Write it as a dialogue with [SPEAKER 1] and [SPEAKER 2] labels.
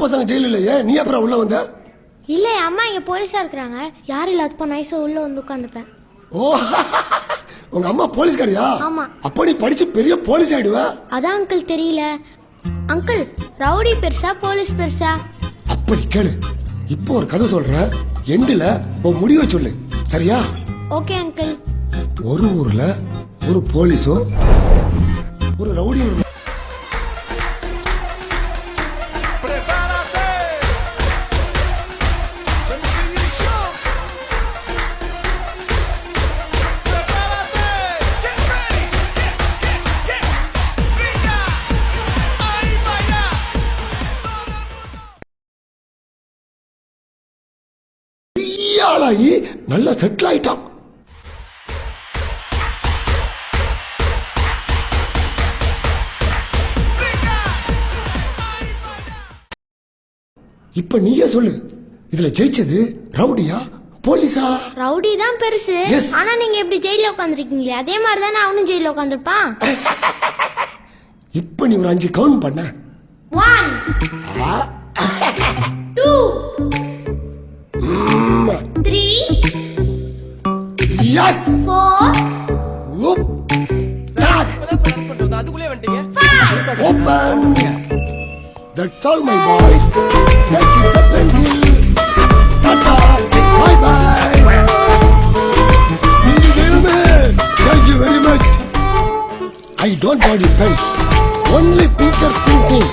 [SPEAKER 1] பசங்க ஜெயில இல்லையே, நீ அப்புறம் உள்ள வந்த?
[SPEAKER 2] இல்ல அம்மா இங்க போலீஸா இருக்காங்க, யாரும் இல்லாதப்ப நைஸா உள்ள வந்து உட்காந்துப்பேன்.
[SPEAKER 1] ஓ, உங்க அம்மா போலீஸ்காரியா?
[SPEAKER 2] ஆமா.
[SPEAKER 1] அப்ப நீ படிச்சு பெரிய போலீஸ் ஆயிடுவ.
[SPEAKER 2] அதான் அங்கிள் தெரியல. அங்கிள், ரவுடி பெருசா போலீஸ் பெருசா?
[SPEAKER 1] அப்படி கேளு. இப்போ ஒரு கதை சொல்றேன், எண்டுல உன் முடிவை சொல்லு, சரியா?
[SPEAKER 2] Okay uncle.
[SPEAKER 1] ஒரு ஊர்ல ஒரு போலீஸும் ஒரு ரவுடியும். ஆளாகி நல்லா செட்டில் ஆயிட்டான். இப்ப நீயே சொல்லு, இதுல ஜெயிச்சது ரவுடியா போலீஸா?
[SPEAKER 2] ரவுடி தான் பெருசு.
[SPEAKER 1] Yes.
[SPEAKER 2] ஆனா நீங்க எப்படி ஜெயில உட்காந்துருக்கீங்களே, அதே மாதிரி தானே அவனும் ஜெயில உட்காந்துருப்பான்.
[SPEAKER 1] இப்ப நீ ஒரு 5 கவுண்ட் பண்ண.
[SPEAKER 2] 1 2 3
[SPEAKER 1] எஸ்
[SPEAKER 2] 4
[SPEAKER 1] ஓப் ஸ்டார்ட்.
[SPEAKER 3] அதுக்குள்ளே வந்துட்டீங்க.
[SPEAKER 1] Open. That's all my boys. Take it up and deal. Tata. Bye bye. Thank you very much. I don't want it pen. Only finger printing.